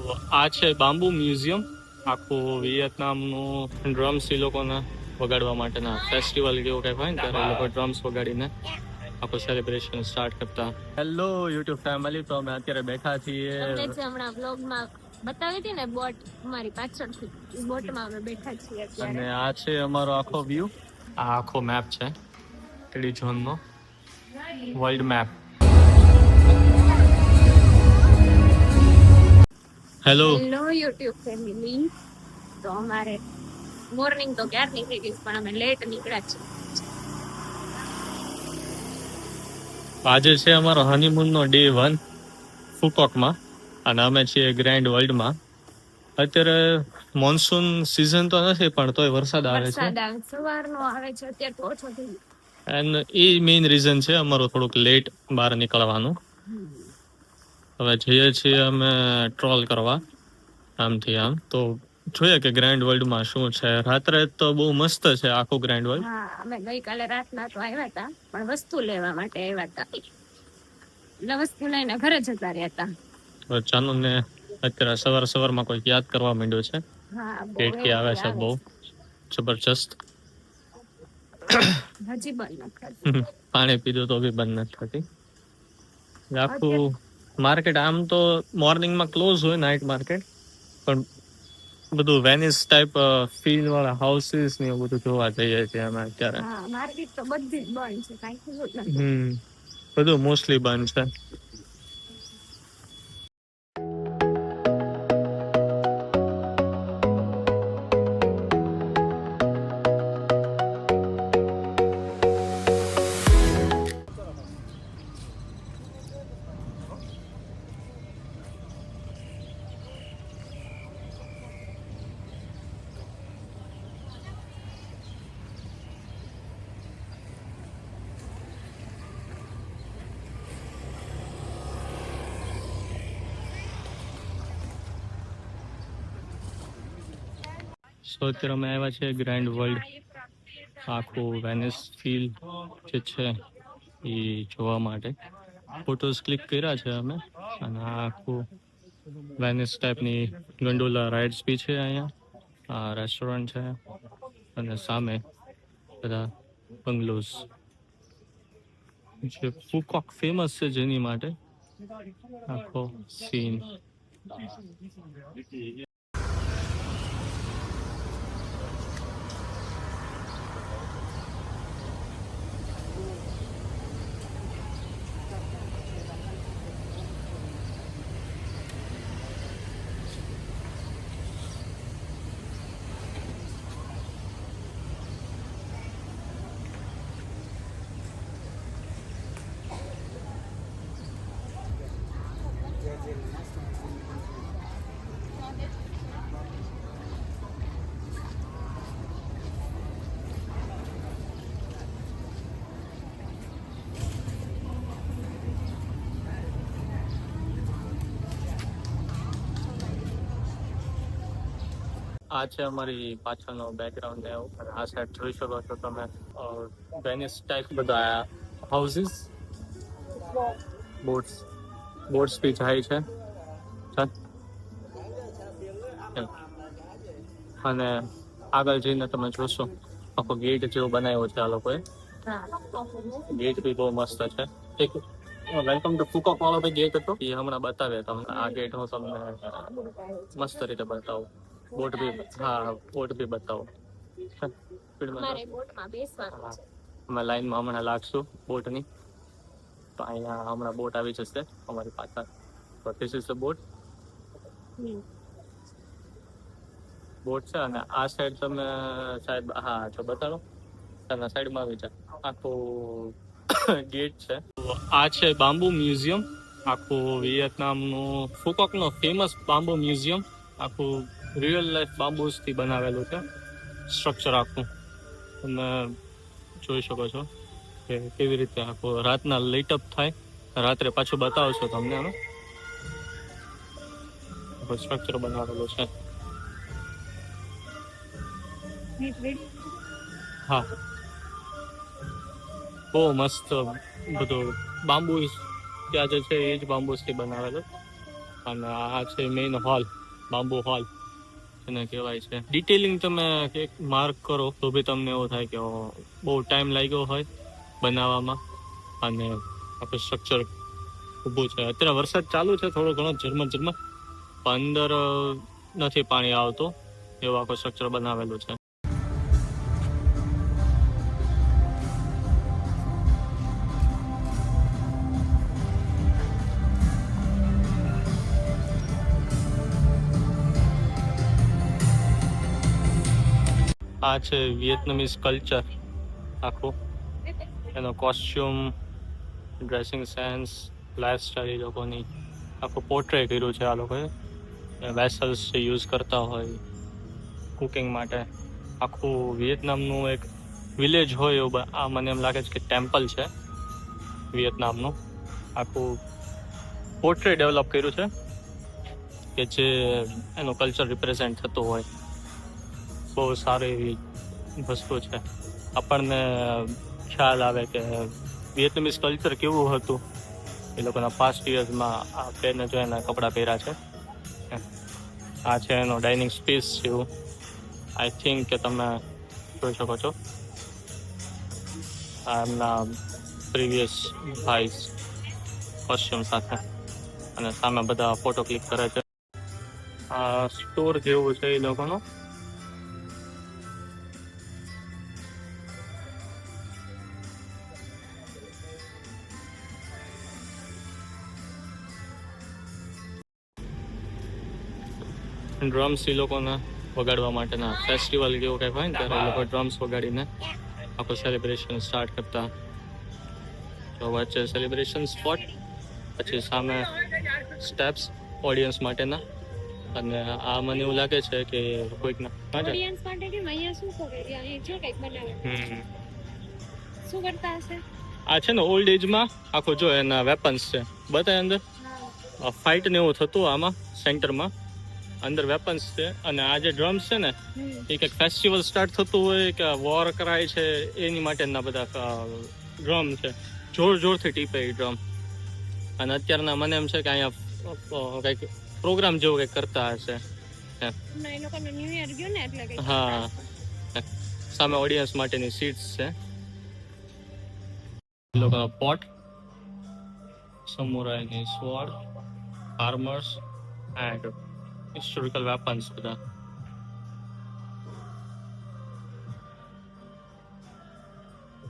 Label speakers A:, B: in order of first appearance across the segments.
A: તો આ છે બામ્બુ મ્યુઝિયમ. આખું વિયેતનામનું ડ્રમ્સ એ લોકોને વગાડવા માટેના ફેસ્ટિવલ કેવું કંઈક હોય ને ત્યારે એ લોકો ડ્રમ્સ વગાડીને આખું સેલિબ્રેશન સ્ટાર્ટ કરતા. હેલો યુટ્યુબ ફેમિલી, તો અમે અત્યારે બેઠા છીએ.
B: તમને જે હમણાં વ્લોગમાં બતાવી હતી ને બોટ, અમારી પાછળથી બોટમાં અમે બેઠા છીએ અત્યારે.
A: અને આ છે અમારો આખો વ્યૂ. આ આખો મેપ છે ટેડી ઝોનનો, world map. Hello
B: YouTube family, તો અમારે મોર્નિંગ તો ક્યારની થઈ ગઈ પણ અમે લેટ નીકળ્યા છીએ.
A: આજે છે અમારો હનીમૂનનો ડે 1 ફુકોકમાં, અને અમે છીએ ગ્રેન્ડ વર્લ્ડમાં. અત્યારે મોન્સૂન સિઝન તો નથી પણ તોય વરસાદ આવે છે.
B: સવારનો આવે છે, અત્યારે તો ઓછો થઈ ગયો.
A: એન્ડ એ મેઇન રીઝન છે અમારું થોડુંક લેટ બહાર નીકળવાનું. હવે જઈએ છીએ અમે ટ્રોલ કરવા આમથી આમ, તો જોઈએ કે ગ્રેન્ડ વર્લ્ડમાં શું છે. રાત્રે તો બહુ મસ્ત છે આખું ગ્રેન્ડ વર્લ્ડ.
B: હા, અમે ગઈકાલે રાતના તો આવ્યા હતા પણ વસ્તુ લેવા માટે આવ્યા હતા, એટલે વસ્તુ લઈને ઘરે જતા રહ્યા હતા.
A: ચાનુ ને અત્યારે સવારમાં કોઈ યાદ કરવા માંડ્યો છે. કેટકી આવે છે બહુ જબરજસ્ત.
B: હજી બંધ નથી.
A: પાણી પીધું તો બી બંધ નથી થતી. આખું માર્કેટ આમ તો મોર્નિંગમાં ક્લોઝ હોય, નાઇટ માર્કેટ, પણ બધું વેનિસ ટાઈપ ફીલ વાળા હાઉસીસ ને એવું બધું જોવા જઈએ છીએ અમે અત્યારે.
B: માર્કેટ તો બધી જ બંધ છે, કાંઈ ખુલ્લું જ નથી.
A: બધું મોસ્ટલી બંધ છે. સો અત્યારે અમે આવ્યા છે ગ્રેન્ડ વર્લ્ડ. આખું વેનિસ ફીલ જે છે એ જોવા માટે ફોટોઝ ક્લિક કર્યા છે અમે. અને આખું વેનિસ ટાઈપની ગંડોલા રાઇડ્સ બી છે અહીંયા. આ રેસ્ટોરન્ટ છે અને સામે બધા બંગલોઝ જે ફુકોક ફેમસ છે જેની માટે આખો સીન. આ છે અમારી પાછળનો બેકગ્રાઉન્ડ. અને આ સાઈડ જોઈ શકો છો તમે વેનિસ ટાઈપ બધા હાઉસીસ, બોટ્સ બી જાય છે. અને આગળ જઈને તમે જોશો આખો ગેટ જેવો બનાવ્યો છે આ લોકોએ. ગેટ બી બહુ મસ્ત છે. એક વેલકમ ટુ ફુકોક વાળો બી ગેટ હતો, એ હમણાં બતાવે તમને. આ ગેટ હું તમને મસ્ત રીતે બતાવું. બોટ બી બતાવો. અમે લાઈનમાં હમણાં લાગશું બોટની, તો અહીંયા હમણાં બોટ આવી જશે અમારી પાછળ. તો ધીસ ઇઝ ધ બોટ છે. અને આ સાઈડ તમે સાહેબ, હા જો બતાડો, તમે સાઈડમાં આવી જાય. આખું ગેટ છે. આ છે બામ્બુ મ્યુઝિયમ. આખું વિયેતનામનું ફુકોકનો ફેમસ બામ્બુ મ્યુઝિયમ. આખું રિયલ લાઈફ બામ્બુસથી બનાવેલું છે સ્ટ્રક્ચર આખું. તમે જોઈ શકો છો કે કેવી રીતે આખું રાતના લાઇટઅપ થાય. રાત્રે પાછું બતાવશો તમને અમે. આખું સ્ટ્રક્ચર બનાવેલું છે. હા, બહુ મસ્ત બધું બામ્બુ. ત્યાં જે છે એ જ બામ્બુસથી બનાવેલું. અને આ છે મેઇન હોલ, બામ્બુ હોલ એને કહેવાય છે. ડિટેલિંગ તમે એક માર્ક કરો તો બી તમને એવું થાય કે બહુ ટાઈમ લાગ્યો હોય બનાવવામાં, અને આખું સ્ટ્રક્ચર ઊભું છે. અત્યારે વરસાદ ચાલુ છે, થોડો ઘણો ઝરમર પણ અંદર નથી પાણી આવતું એવું આખું સ્ટ્રક્ચર બનાવેલું છે. આ છે વિયેતનામીઝ કલ્ચર આખું, એનો કોસ્ચ્યુમ, ડ્રેસિંગ સેન્સ, લાઈફસ્ટાઈલ એ લોકોની આખું પોર્ટ્રે કર્યું છે આ લોકોએ. વેસલ્સ જે યુઝ કરતા હોય કુકિંગ માટે, આખું વિયેતનામનું એક વિલેજ હોય એવું આ મને એમ લાગે છે કે ટેમ્પલ છે વિયેતનામનું. આખું પોર્ટ્રે ડેવલપ કર્યું છે કે જે એનું કલ્ચર રિપ્રેઝેન્ટ થતું હોય. બહુ સારી એવી વસ્તુ છે. આપણને ખ્યાલ આવે કે વિયેતનામીઝ કલ્ચર કેવું હતું એ લોકોના પાસ્ટ યર્સમાં. આ પેરને જો એના કપડાં પહેર્યા છે. આ છે એનો ડાઇનિંગ સ્પેસ જેવું. આઈ થિંક કે તમે જોઈ શકો છો આ એમના પ્રીવિયસ ભાઈસ કોસ્ચ્યુમ સાથે, અને સામે બધા ફોટો ક્લિક કરે છે. આ સ્ટોર જેવું છે એ લોકોનો. ડ્રમ્સ એ લોકોના વગાડવા માટેના ફેસ્ટિવલ જેવું કંઈક હોય ને ત્યારે એ લોકો ડ્રમ્સ વગાડીને આખું સેલિબ્રેશન સ્ટાર્ટ કરતા. તો વચ્ચે સેલિબ્રેશન સ્પોટ, પછી સામે સ્ટેપ્સ ઓડિયન્સ માટેના. અને આ મને એવું લાગે છે કે કોઈકના
B: ઓડિયન્સ માટે કે અહીંયા શું કરે અહીંયા જો કંઈક બનાવે શું કરતા હશે.
A: આ છે ને ઓલ્ડ એજમાં આખું જો એના વેપન્સ છે બતાય અંદર. ફાઇટ ને એવું થતું આમાં સેન્ટરમાં, અંદર વેપન્સ છે. અને આ જે ડ્રમ્સ છે ને એ કંઈક ફેસ્ટિવલ સ્ટાર્ટ થતું હોય કે વોર કરાય છે એની માટેના બધા ડ્રમ છે. જોર જોરથી ટીપે એ ડ્રમ. અને અત્યારના મને એમ છે કે અહીંયા કંઈક પ્રોગ્રામ જેવું કંઈક કરતા હશે. હા, સામે ઓડિયન્સ માટેની સીટ્સ છે. લોકો પોટ, સમુરાઈની sword, armours and historical weapons બધા.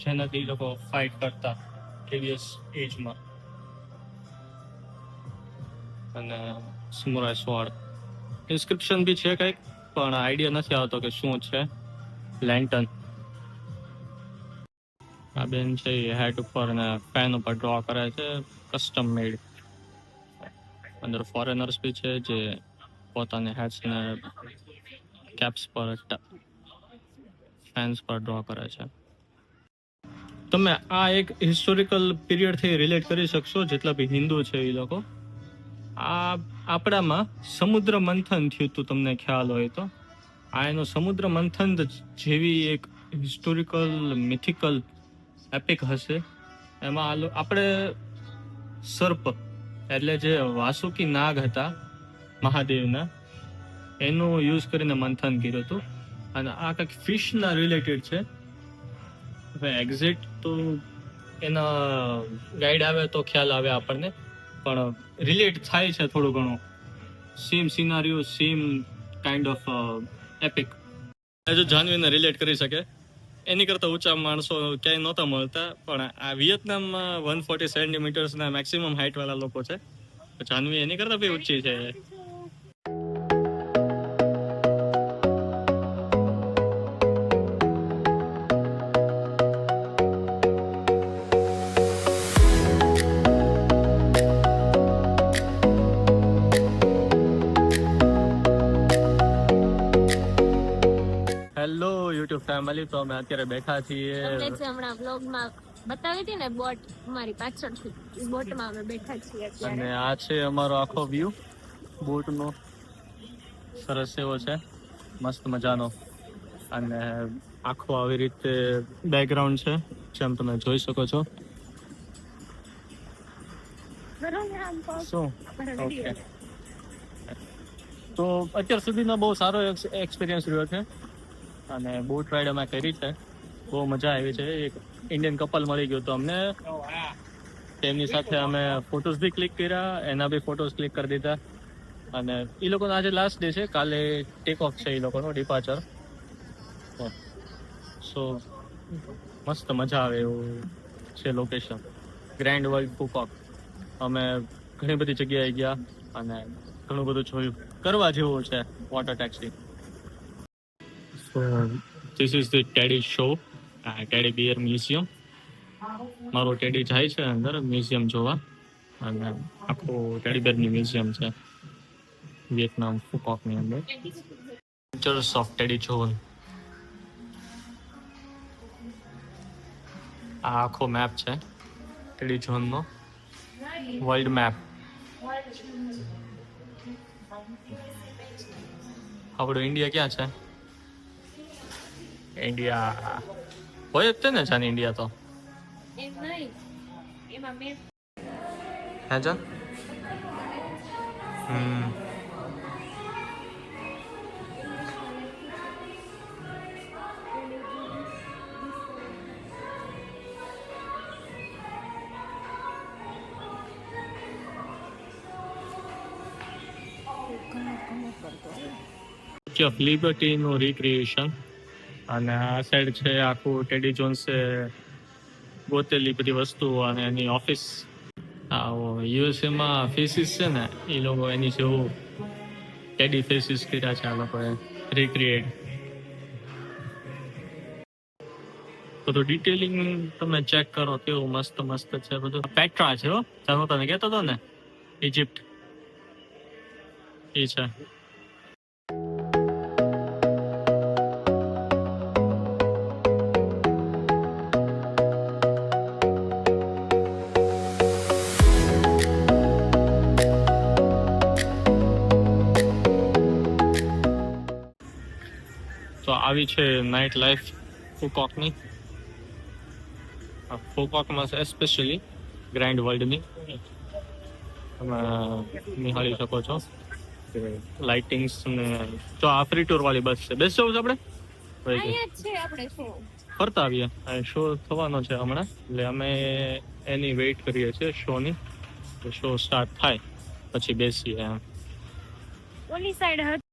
A: જેનાથી લોકો ફાઇટ કરતા પ્રીવિયસ એજમાં. અને સમુરાઈ સ્વોર્ડ ઇન્સ્ક્રિપ્શન બી છે કંઈક, પણ આઈડિયા નથી આવતો કે શું છે. લેન્ટન. આ બેન છે એ હેડ ઉપર અને પેન ઉપર ડ્રો કરે છે, કસ્ટમ મેડ. અંદર ફોરેનર્સ બી છે જે પોતાને હેડ્સને કેપ્સ પર ફેન્સ પર ડ્રો કરે છે. તમે આ એક હિસ્ટોરિકલ પીરિયડથી રિલેટ કરી શકશો જેટલા બી હિન્દુ છે એ લોકો. આ આપણામાં સમુદ્ર મંથન થયું હતું, તમને ખ્યાલ હોય તો. આ એનું સમુદ્ર મંથન જેવી એક હિસ્ટોરિકલ મિથિકલ એપિક હશે. એમાં આપણે સર્પ એટલે જે વાસુકી નાગ હતા મહાદેવના, એનું યુઝ કરીને મંથન કર્યું હતું. અને આ કંઈક ફિશના રિલેટેડ છે. હવે એક્ઝેક્ટ તો એના ગાઈડ આવે તો ખ્યાલ આવે આપણને, પણ રિલેટ થાય છે થોડું ઘણું. Same scenario, same kind of epic. જો જાનવીને રિલેટ કરી શકે એની કરતાં ઊંચા માણસો ક્યાંય નહોતા મળતા, પણ આ વિયેતનામમાં 140 સેન્ટીમીટર્સના મેક્સિમમ હાઇટવાળા લોકો છે. જાનવી એની કરતાં બી ઊંચી છે. હેલો યુટ્યુબ ફેમિલી, તો અમે અત્યારે બેઠા છીએ.
B: હમણાં બ્લોગમાં બતાવી હતી ને બોટ, અમારી પાછળથી બોટમાં અમે બેઠા છીએ અત્યારે.
A: અને આ છે અમારો આખો વ્યૂ બોટનો. સરસ એવો છે, મસ્ત મજાનો. અને આખો આવી રીતે બેકગ્રાઉન્ડ છે જેમ તમે જોઈ શકો છો. શું? ઓકે. તો અત્યાર સુધીનો બહુ સારો એક્સપિરિયન્સ રહ્યો છે અને બોટ રાઈડ અમે કરી છે, બહુ મજા આવી છે. એક ઇન્ડિયન કપલ મળી ગયું તો અમને, તેમની સાથે અમે ફોટોઝ બી ક્લિક કર્યા, એના બી ફોટોઝ ક્લિક કરી દીધા. અને એ લોકોનો આજે લાસ્ટ ડે છે, કાલે ટેક ઓફ છે એ લોકોનો ડિપાર્ચર. સો મસ્ત મજા આવે એવું છે લોકેશન, ગ્રેન્ડ વર્લ્ડ ફુકોક. અમે ઘણી બધી જગ્યાએ ગયા અને ઘણું બધું જોયું, કરવા જેવું છે water taxi. So this is the teddy show, teddy beer museum. મારો ટેડી જાય છે અંદર મ્યુઝિયમ જોવા, અને આખું ટેડી બિયરની મ્યુઝિયમ છે વિયેતનામ ફુકોકની અંદર. Pictures of teddy zone. આ આખો મેપ છે ટેડી ઝોનનો, વર્લ્ડ મેપ. આપણું ઇન્ડિયા ક્યાં છે? ઇન્ડિયા હોય જ છે ને જાન, ઇન્ડિયા તો હે જાન. ઓફ લિબર્ટીનું રિક્રિએશન. અને આ સાઈડ છે આખું ટેડી જોન્સે ગોતેલી બધી વસ્તુઓ અને એની ઓફિસ. યુએસએમાં ફેસીસ છે ને, એ લોકો એની જેવું ટેડી ફેસીસ કર્યા છે આ લોકોએ રિક્રિએટ. બધું ડિટેલિંગ તમે ચેક કરો, કેવું મસ્ત મસ્ત છે બધું. પેટ્રા છે હો, ચાલો તને કહેતો હતો ને ઇજિપ્ત, એ છે. તો આવી છે નાઇટ લાઈફ ફુકોકની. ફુકોકમાં એસ્પેશિયલી ગ્રાન્ડ વર્લ્ડની તમે નિહાળી શકો છો લાઇટિંગ્સ. ને જો આ ફ્રી ટૂર વાળી બસ છે, બેસ જવું છે આપણે ફરતા આવીએ. શો થવાનો છે હમણાં, એટલે અમે એની વેઇટ કરીએ છીએ શોની. શો સ્ટાર્ટ થાય પછી બેસીએ.
B: ઓલી સાઈડ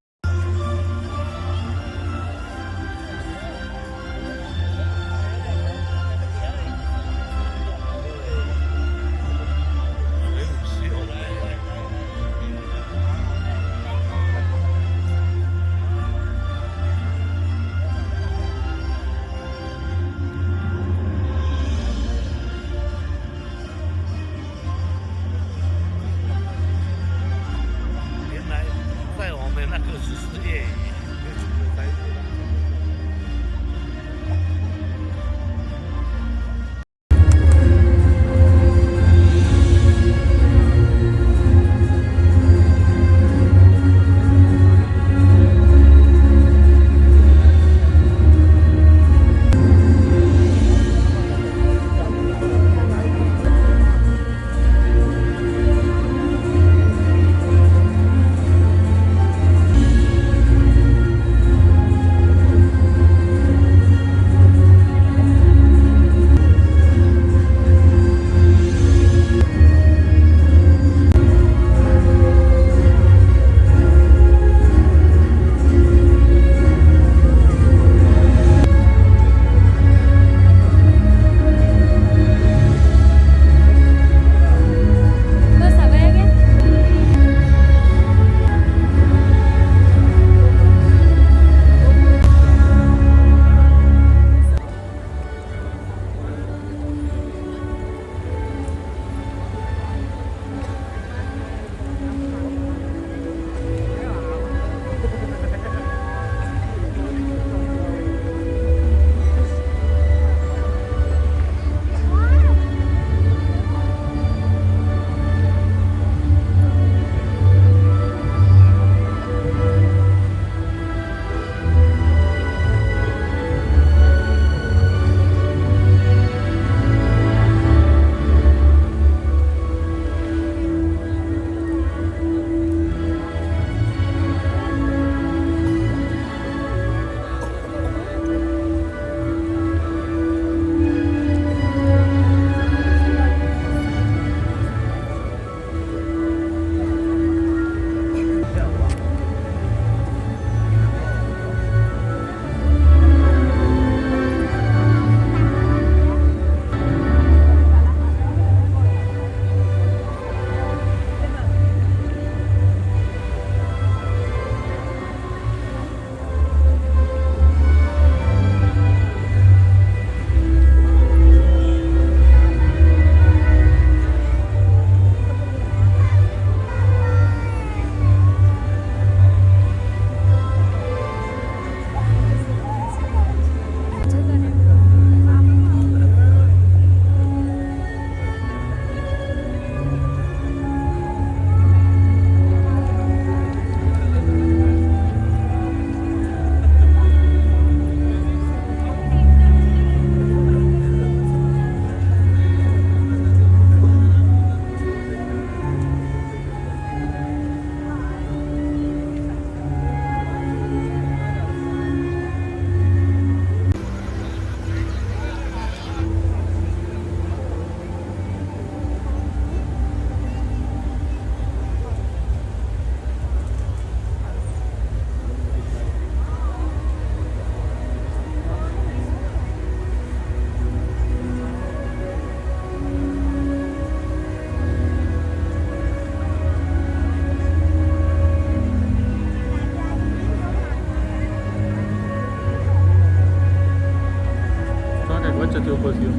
A: પાછળથી ઊભો થયો.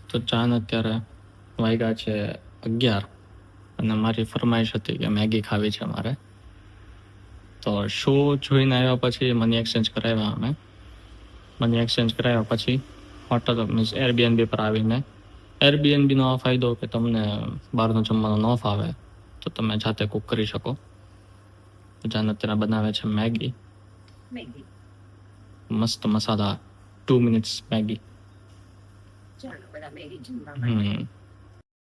A: તો ચાન અત્યારે વાગ્યા છે 11 અને મારી ફરમાઈશ હતી કે મેગી ખાવી છે મારે. તો શો જોઈને આવ્યા પછી મની એક્સચેન્જ કરાવ્યા અમે. મની એક્સચેન્જ કરાવ્યા પછી હોટલ મીન્સ એરબીએનબી પર આવીને એરબીએનબીનો આ ફાયદો કે તમને બહારનું જમવાનું ન ફાવે તો તમે જાતે કુક કરી શકો. જાન અત્યારે બનાવે છે મેગી, મસ્ત મસાલા 2 મિનિટ્સ મેગી.
B: ચાલો બધા મેગી જમવા માટે.